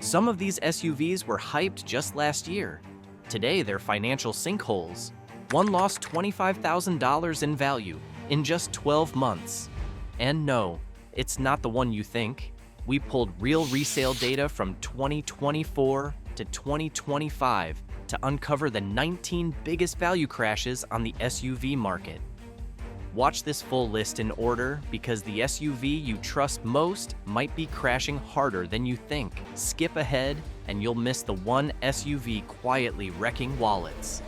Some of these SUVs were hyped just last year. Today, they're financial sinkholes. One lost $25,000 in value in just 12 months. And no, it's not the one you think. We pulled real resale data from 2024 to 2025 to uncover the 19 biggest value crashes on the SUV market. Watch this full list in order because the SUV you trust most might be crashing harder than you think. Skip ahead and you'll miss the one SUV quietly wrecking wallets.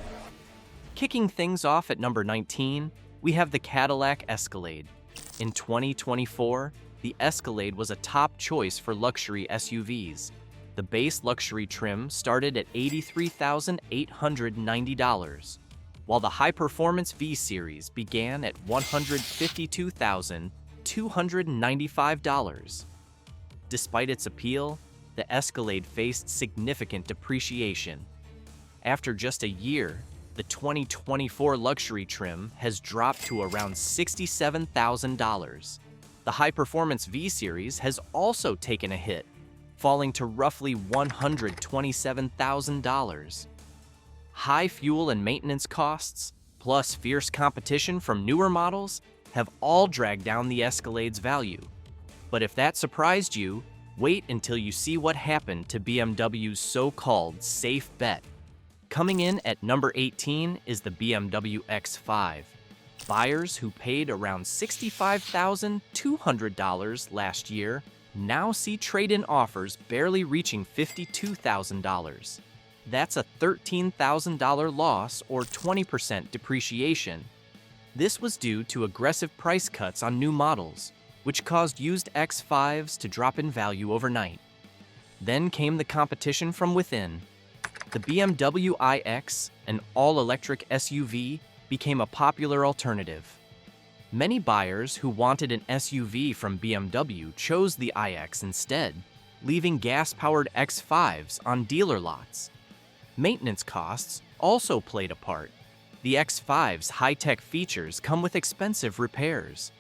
Kicking things off at number 19, we have the Cadillac Escalade. In 2024, the Escalade was a top choice for luxury SUVs. The base luxury trim started at $83,890, while the high-performance V-Series began at $152,295. Despite its appeal, the Escalade faced significant depreciation. After just a year, the 2024 luxury trim has dropped to around $67,000. The high-performance V-Series has also taken a hit, falling to roughly $127,000. High fuel and maintenance costs, plus fierce competition from newer models, have all dragged down the Escalade's value. But if that surprised you, wait until you see what happened to BMW's so-called safe bet. Coming in at number 18 is the BMW X5. Buyers who paid around $65,200 last year now see trade-in offers barely reaching $52,000. That's a $13,000 loss or 20% depreciation. This was due to aggressive price cuts on new models, which caused used X5s to drop in value overnight. Then came the competition from within. The BMW iX, an all-electric SUV, became a popular alternative. Many buyers who wanted an SUV from BMW chose the iX instead, leaving gas-powered X5s on dealer lots. Maintenance costs also played a part. The X5's high-tech features come with expensive repairs.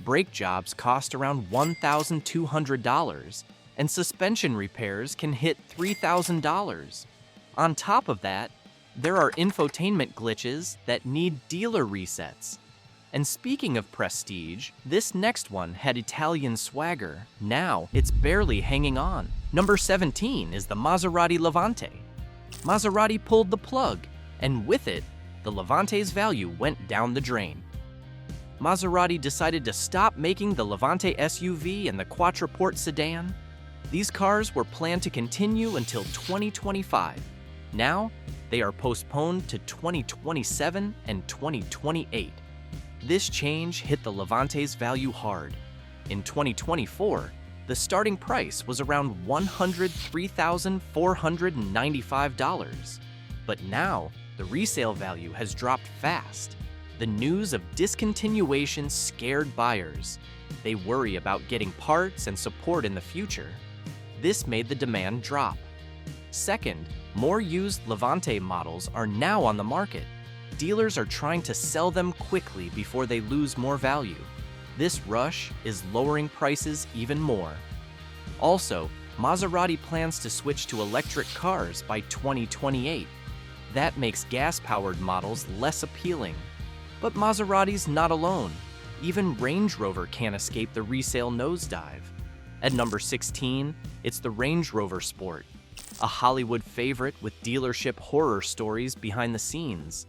Brake jobs cost around $1,200, and suspension repairs can hit $3,000. On top of that, there are infotainment glitches that need dealer resets. And speaking of prestige, this next one had Italian swagger. Now, it's barely hanging on. Number 17 is the Maserati Levante. Maserati pulled the plug, and with it, the Levante's value went down the drain. Maserati decided to stop making the Levante SUV and the Quattroporte sedan. These cars were planned to continue until 2025. Now, they are postponed to 2027 and 2028. This change hit the Levante's value hard. In 2024, the starting price was around $103,495. But now, the resale value has dropped fast. The news of discontinuation scared buyers. They worry about getting parts and support in the future. This made the demand drop. Second, more used Levante models are now on the market. Dealers are trying to sell them quickly before they lose more value. This rush is lowering prices even more. Also, Maserati plans to switch to electric cars by 2028. That makes gas-powered models less appealing. But Maserati's not alone. Even Range Rover can't escape the resale nosedive. At number 16, it's the Range Rover Sport, a Hollywood favorite with dealership horror stories behind the scenes.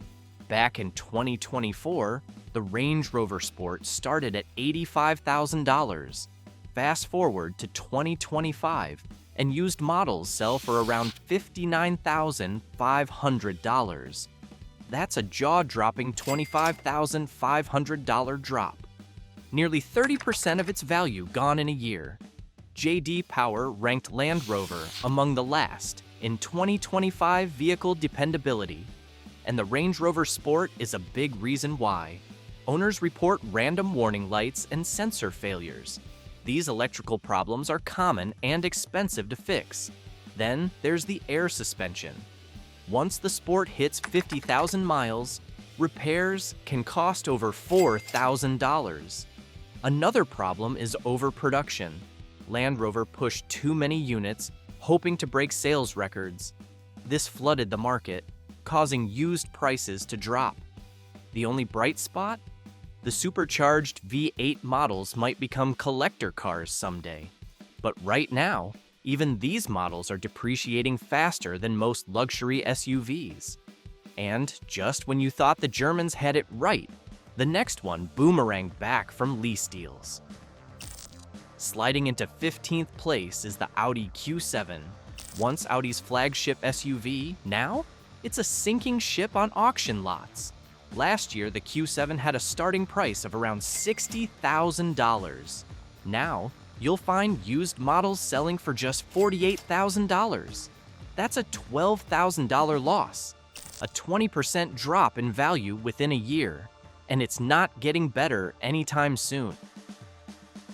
Back in 2024, the Range Rover Sport started at $85,000. Fast forward to 2025, and used models sell for around $59,500. That's a jaw-dropping $25,500 drop. Nearly 30% of its value gone in a year. J.D. Power ranked Land Rover among the last in 2025 vehicle dependability, and the Range Rover Sport is a big reason why. Owners report random warning lights and sensor failures. These electrical problems are common and expensive to fix. Then there's the air suspension. Once the Sport hits 50,000 miles, repairs can cost over $4,000. Another problem is overproduction. Land Rover pushed too many units, hoping to break sales records. This flooded the market, causing used prices to drop. The only bright spot? The supercharged V8 models might become collector cars someday. But right now, even these models are depreciating faster than most luxury SUVs. And just when you thought the Germans had it right, the next one boomeranged back from lease deals. Sliding into 15th place is the Audi Q7. Once Audi's flagship SUV, now it's a sinking ship on auction lots. Last year, the Q7 had a starting price of around $60,000. Now, you'll find used models selling for just $48,000. That's a $12,000 loss, a 20% drop in value within a year, and it's not getting better anytime soon.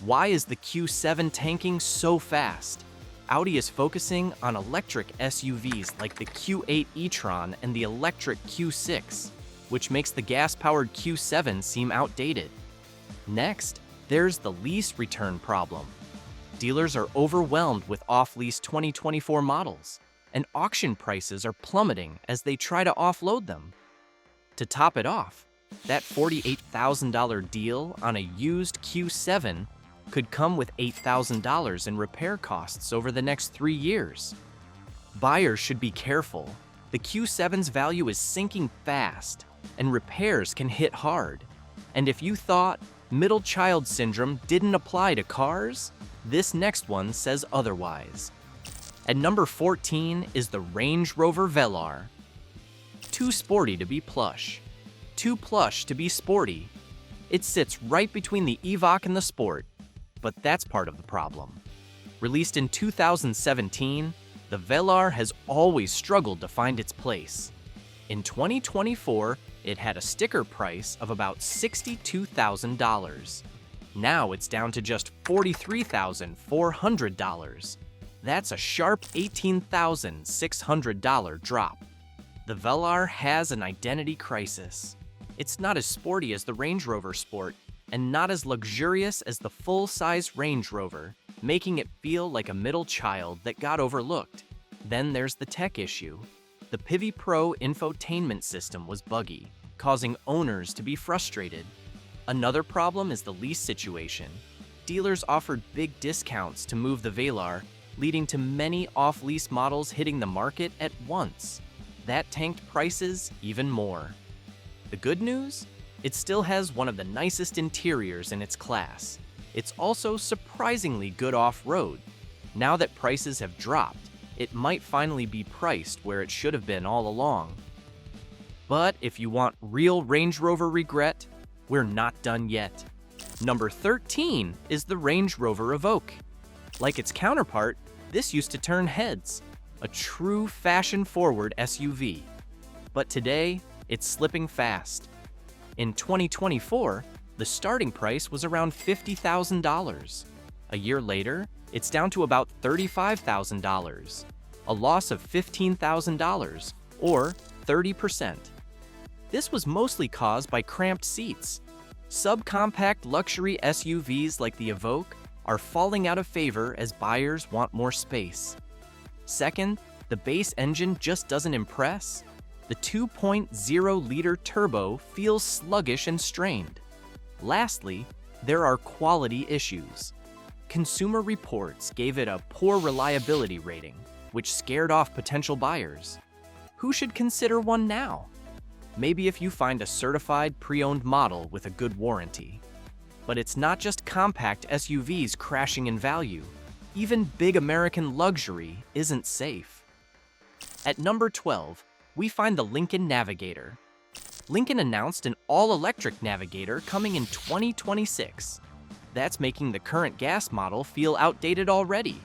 Why is the Q7 tanking so fast? Audi is focusing on electric SUVs like the Q8 e-tron and the electric Q6, which makes the gas-powered Q7 seem outdated. Next, there's the lease return problem. Dealers are overwhelmed with off-lease 2024 models, and auction prices are plummeting as they try to offload them. To top it off, that $48,000 deal on a used Q7 could come with $8,000 in repair costs over the next 3 years. Buyers should be careful. The Q7's value is sinking fast, and repairs can hit hard. And if you thought middle child syndrome didn't apply to cars, this next one says otherwise. At number 14 is the Range Rover Velar. Too sporty to be plush. Too plush to be sporty. It sits right between the Evoque and the Sport, but that's part of the problem. Released in 2017, the Velar has always struggled to find its place. In 2024, it had a sticker price of about $62,000. Now it's down to just $43,400. That's a sharp $18,600 drop. The Velar has an identity crisis. It's not as sporty as the Range Rover Sport, and not as luxurious as the full-size Range Rover, making it feel like a middle child that got overlooked. Then there's the tech issue. The Pivi Pro infotainment system was buggy, causing owners to be frustrated. Another problem is the lease situation. Dealers offered big discounts to move the Velar, leading to many off-lease models hitting the market at once. That tanked prices even more. The good news? It still has one of the nicest interiors in its class. It's also surprisingly good off-road. Now that prices have dropped, it might finally be priced where it should have been all along. But if you want real Range Rover regret, we're not done yet. Number 13 is the Range Rover Evoke. Like its counterpart, this used to turn heads, a true fashion-forward SUV. But today, it's slipping fast. In 2024, the starting price was around $50,000. A year later, it's down to about $35,000, a loss of $15,000, or 30%. This was mostly caused by cramped seats. Subcompact luxury SUVs like the Evoke are falling out of favor as buyers want more space. Second, the base engine just doesn't impress. The 2.0-liter turbo feels sluggish and strained. Lastly, there are quality issues. Consumer Reports gave it a poor reliability rating, which scared off potential buyers. Who should consider one now? Maybe if you find a certified pre-owned model with a good warranty. But it's not just compact SUVs crashing in value. Even big American luxury isn't safe. At number 12, we find the Lincoln Navigator. Lincoln announced an all-electric Navigator coming in 2026. That's making the current gas model feel outdated already.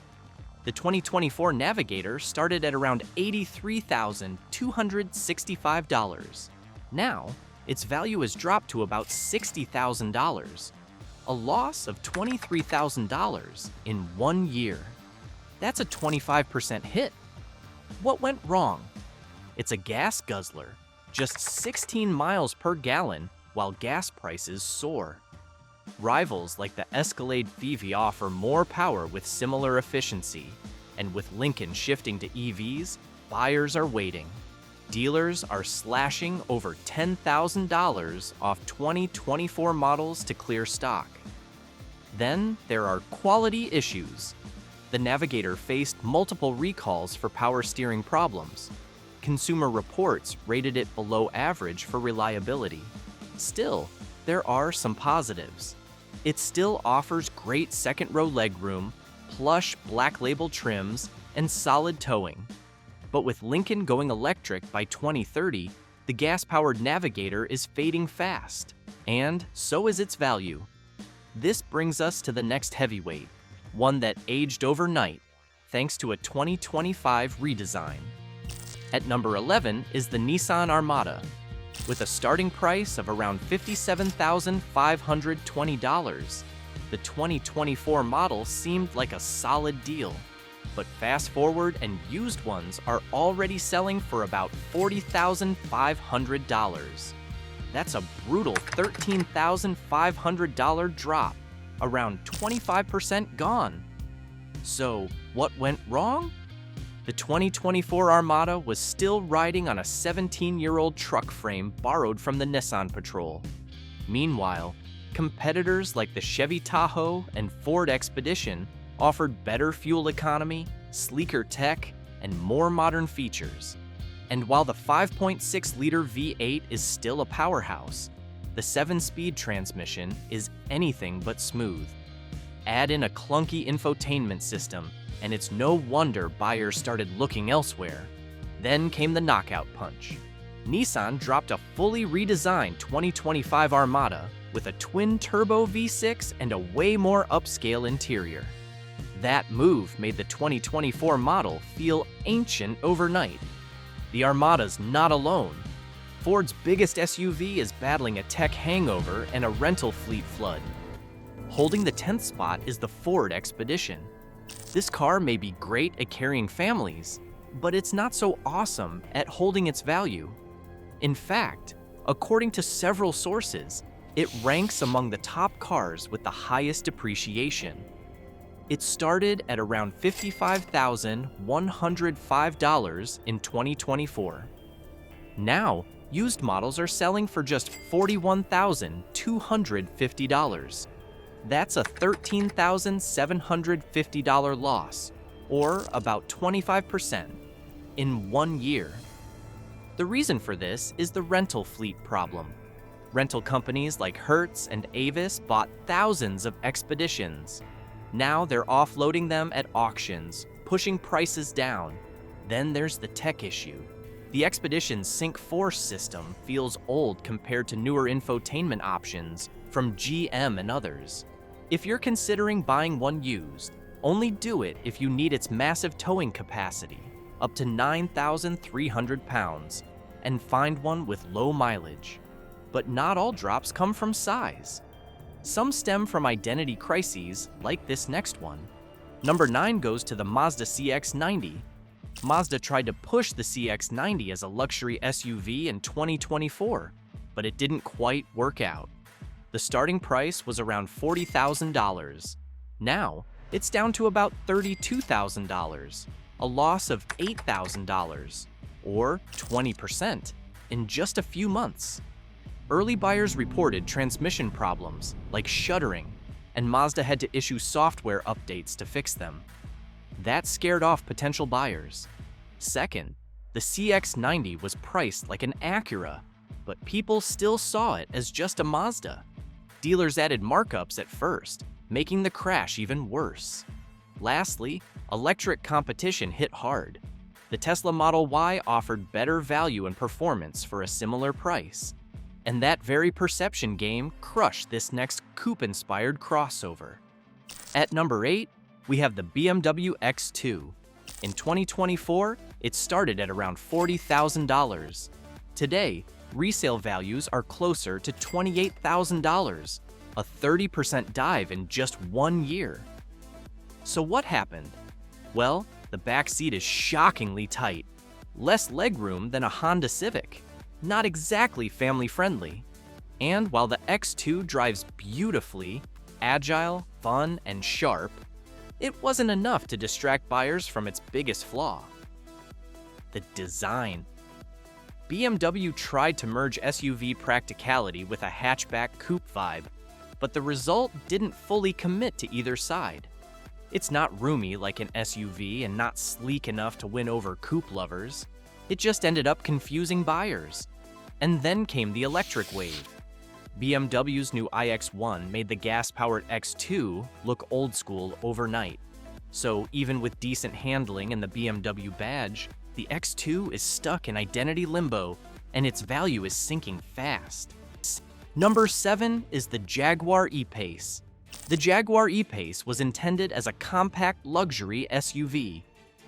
The 2024 Navigator started at around $83,265. Now, its value has dropped to about $60,000, a loss of $23,000 in 1 year. That's a 25% hit. What went wrong? It's a gas guzzler, just 16 miles per gallon while gas prices soar. Rivals like the Escalade EV offer more power with similar efficiency. And with Lincoln shifting to EVs, buyers are waiting. Dealers are slashing over $10,000 off 2024 models to clear stock. Then there are quality issues. The Navigator faced multiple recalls for power steering problems. Consumer Reports rated it below average for reliability. Still, there are some positives. It still offers great second-row legroom, plush black label trims, and solid towing. But with Lincoln going electric by 2030, the gas-powered Navigator is fading fast, and so is its value. This brings us to the next heavyweight, one that aged overnight thanks to a 2025 redesign. At number 11 is the Nissan Armada. With a starting price of around $57,520, the 2024 model seemed like a solid deal. But fast forward and used ones are already selling for about $40,500. That's a brutal $13,500 drop, around 25% gone. So, what went wrong? The 2024 Armada was still riding on a 17-year-old truck frame borrowed from the Nissan Patrol. Meanwhile, competitors like the Chevy Tahoe and Ford Expedition offered better fuel economy, sleeker tech, and more modern features. And while the 5.6-liter V8 is still a powerhouse, the 7-speed transmission is anything but smooth. Add in a clunky infotainment system, and it's no wonder buyers started looking elsewhere. Then came the knockout punch. Nissan dropped a fully redesigned 2025 Armada with a twin-turbo V6 and a way more upscale interior. That move made the 2024 model feel ancient overnight. The Armada's not alone. Ford's biggest SUV is battling a tech hangover and a rental fleet flood. Holding the 10th spot is the Ford Expedition. This car may be great at carrying families, but it's not so awesome at holding its value. In fact, according to several sources, it ranks among the top cars with the highest depreciation. It started at around $55,105 in 2024. Now, used models are selling for just $41,250. That's a $13,750 loss, or about 25%, in 1 year. The reason for this is the rental fleet problem. Rental companies like Hertz and Avis bought thousands of Expeditions. Now they're offloading them at auctions, pushing prices down. Then there's the tech issue. The Expedition's Sync Force system feels old compared to newer infotainment options from GM and others. If you're considering buying one used, only do it if you need its massive towing capacity, up to 9,300 pounds, and find one with low mileage. But not all drops come from size. Some stem from identity crises, like this next one. Number 9 goes to the Mazda CX90. Mazda tried to push the CX90 as a luxury SUV in 2024, but it didn't quite work out. The starting price was around $40,000. Now, it's down to about $32,000, a loss of $8,000, or 20%, in just a few months. Early buyers reported transmission problems, like shuddering, and Mazda had to issue software updates to fix them. That scared off potential buyers. Second, the CX90 was priced like an Acura, but people still saw it as just a Mazda. Dealers added markups at first, making the crash even worse. Lastly, electric competition hit hard. The Tesla Model Y offered better value and performance for a similar price. And that very perception game crushed this next coupe-inspired crossover. At number 8, we have the BMW X2. In 2024, it started at around $40,000. Today, resale values are closer to $28,000, a 30% dive in just 1 year. So what happened? Well, the back seat is shockingly tight, less legroom than a Honda Civic, not exactly family-friendly. And while the X2 drives beautifully, agile, fun, and sharp, it wasn't enough to distract buyers from its biggest flaw: the design. BMW tried to merge SUV practicality with a hatchback coupe vibe, but the result didn't fully commit to either side. It's not roomy like an SUV and not sleek enough to win over coupe lovers. It just ended up confusing buyers. And then came the electric wave. BMW's new iX1 made the gas-powered X2 look old school overnight. So even with decent handling and the BMW badge, the X2 is stuck in identity limbo, and its value is sinking fast. Number 7 is the Jaguar EPACE. The Jaguar EPace was intended as a compact luxury SUV.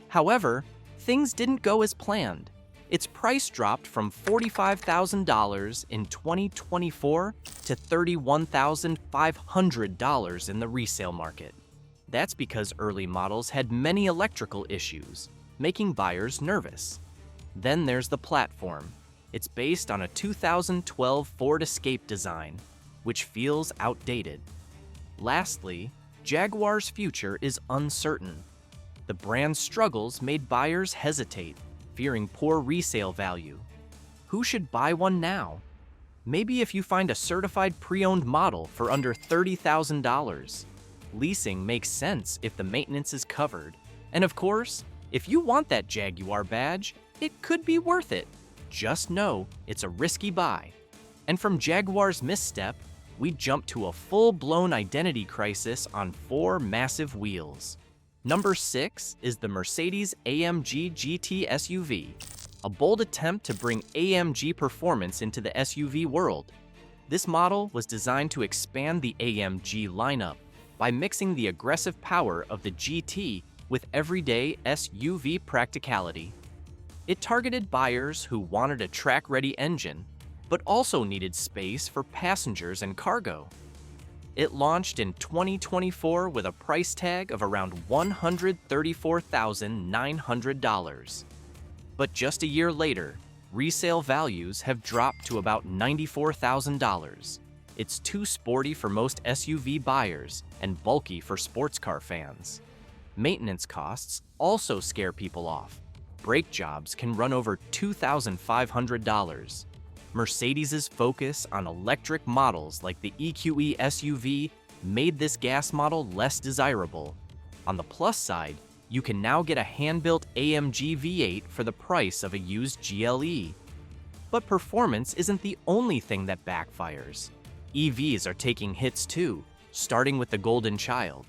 However, things didn't go as planned. Its price dropped from $45,000 in 2024 to $31,500 in the resale market. That's because early models had many electrical issues, making buyers nervous. Then there's the platform. It's based on a 2012 Ford Escape design, which feels outdated. Lastly, Jaguar's future is uncertain. The brand's struggles made buyers hesitate, fearing poor resale value. Who should buy one now? Maybe if you find a certified pre-owned model for under $30,000. Leasing makes sense if the maintenance is covered. And of course, if you want that Jaguar badge, it could be worth it. Just know it's a risky buy. And from Jaguar's misstep, we jump to a full-blown identity crisis on 4 massive wheels. Number 6 is the Mercedes-AMG GT SUV, a bold attempt to bring AMG performance into the SUV world. This model was designed to expand the AMG lineup by mixing the aggressive power of the GT with everyday SUV practicality. It targeted buyers who wanted a track-ready engine, but also needed space for passengers and cargo. It launched in 2024 with a price tag of around $134,900. But just a year later, resale values have dropped to about $94,000. It's too sporty for most SUV buyers and bulky for sports car fans. Maintenance costs also scare people off. Brake jobs can run over $2,500. Mercedes's focus on electric models like the EQE SUV made this gas model less desirable. On the plus side, you can now get a hand-built AMG V8 for the price of a used GLE. But performance isn't the only thing that backfires. EVs are taking hits too, starting with the golden child.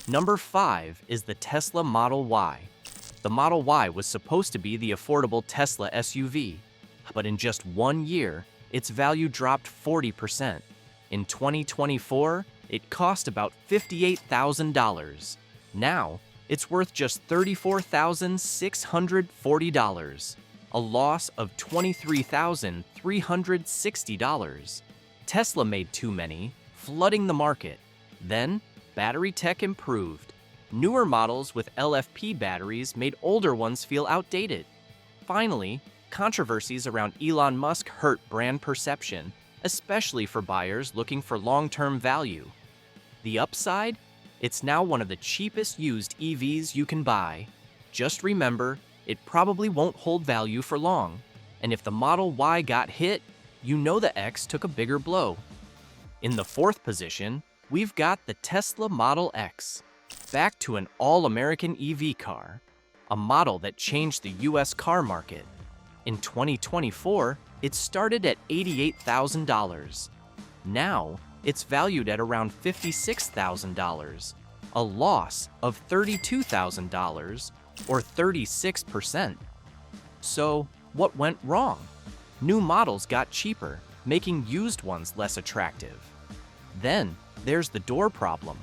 Number 5 is the Tesla Model Y. The Model Y was supposed to be the affordable Tesla SUV, but in just 1 year, its value dropped 40%. In 2024, it cost about $58,000. Now, it's worth just $34,640, a loss of $23,360. Tesla made too many, flooding the market. Then, battery tech improved. Newer models with LFP batteries made older ones feel outdated. Finally, controversies around Elon Musk hurt brand perception, especially for buyers looking for long-term value. The upside? It's now one of the cheapest used EVs you can buy. Just remember, it probably won't hold value for long. And if the Model Y got hit, you know the X took a bigger blow. In the 4th position, we've got the Tesla Model X. Back to an all-American EV car, a model that changed the US car market. In 2024, it started at $88,000. Now, it's valued at around $56,000, a loss of $32,000, or 36%. So, what went wrong? New models got cheaper, making used ones less attractive. Then, there's the door problem.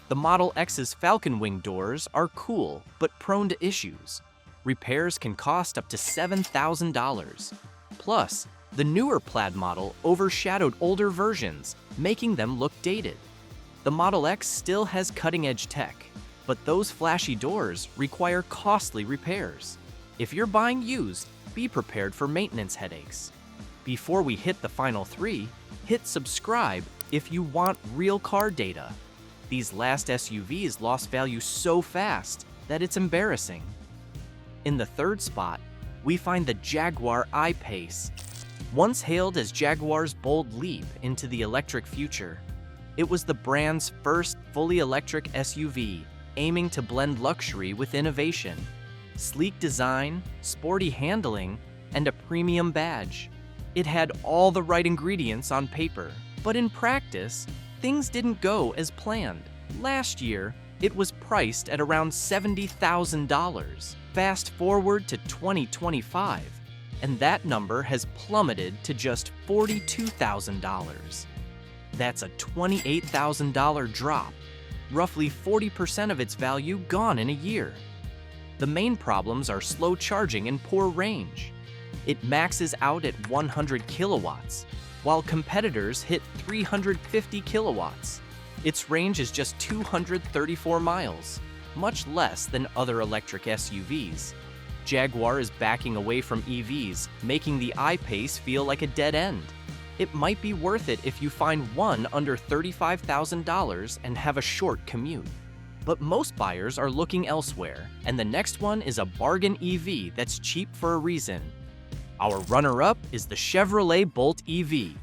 The Model X's Falcon Wing doors are cool, but prone to issues. Repairs can cost up to $7,000. Plus, the newer Plaid model overshadowed older versions, making them look dated. The Model X still has cutting-edge tech, but those flashy doors require costly repairs. If you're buying used, be prepared for maintenance headaches. Before we hit the final 3, hit subscribe if you want real car data. These last SUVs lost value so fast that it's embarrassing. In the third spot, we find the Jaguar I-Pace. Once hailed as Jaguar's bold leap into the electric future, it was the brand's first fully electric SUV, aiming to blend luxury with innovation. Sleek design, sporty handling, and a premium badge. It had all the right ingredients on paper, but in practice, things didn't go as planned. Last year, it was priced at around $70,000. Fast forward to 2025, and that number has plummeted to just $42,000. That's a $28,000 drop, roughly 40% of its value gone in a year. The main problems are slow charging and poor range. It maxes out at 100 kilowatts, while competitors hit 350 kilowatts. Its range is just 234 miles, much less than other electric SUVs. Jaguar is backing away from EVs, making the I-Pace feel like a dead end. It might be worth it if you find one under $35,000 and have a short commute. But most buyers are looking elsewhere, and the next one is a bargain EV that's cheap for a reason. Our runner-up is the Chevrolet Bolt EV.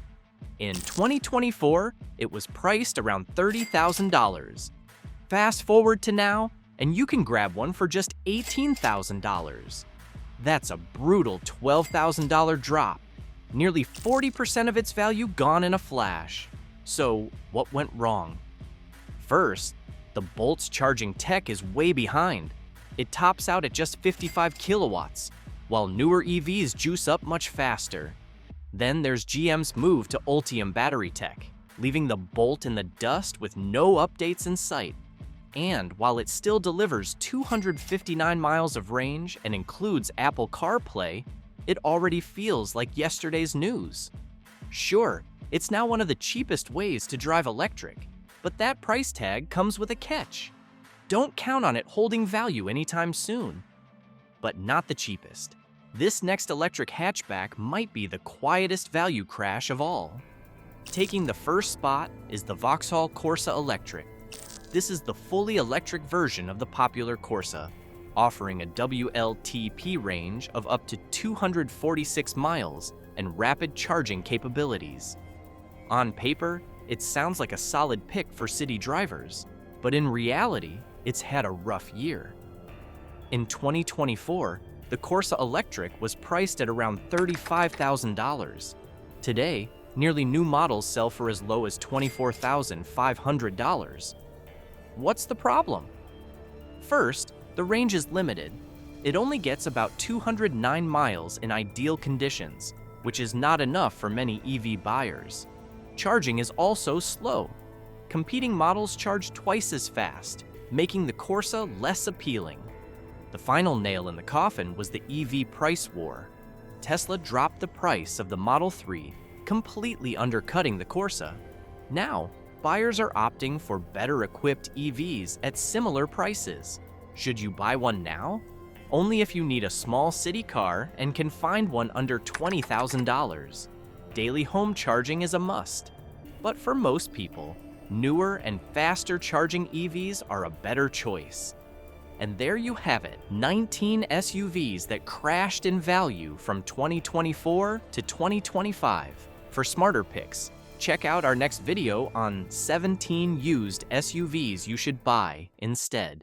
In 2024, it was priced around $30,000. Fast forward to now, and you can grab one for just $18,000. That's a brutal $12,000 drop. Nearly 40% of its value gone in a flash. So, what went wrong? First, the Bolt's charging tech is way behind. It tops out at just 55 kilowatts, while newer EVs juice up much faster. Then there's GM's move to Ultium battery tech, leaving the Bolt in the dust with no updates in sight. And while it still delivers 259 miles of range and includes Apple CarPlay, it already feels like yesterday's news. Sure, it's now one of the cheapest ways to drive electric, but that price tag comes with a catch. Don't count on it holding value anytime soon. But not the cheapest. This next electric hatchback might be the quietest value crash of all. Taking the first spot is the Vauxhall Corsa Electric. This is the fully electric version of the popular Corsa, offering a WLTP range of up to 246 miles and rapid charging capabilities. On paper, it sounds like a solid pick for city drivers, but in reality, it's had a rough year. In 2024, the Corsa Electric was priced at around $35,000. Today, nearly new models sell for as low as $24,500. What's the problem? First, the range is limited. It only gets about 209 miles in ideal conditions, which is not enough for many EV buyers. Charging is also slow. Competing models charge twice as fast, making the Corsa less appealing. The final nail in the coffin was the EV price war. Tesla dropped the price of the Model 3, completely undercutting the Corsa. Now, buyers are opting for better-equipped EVs at similar prices. Should you buy one now? Only if you need a small city car and can find one under $20,000. Daily home charging is a must. But for most people, newer and faster charging EVs are a better choice. And there you have it, 19 SUVs that crashed in value from 2024 to 2025. For smarter picks, check out our next video on 17 used SUVs you should buy instead.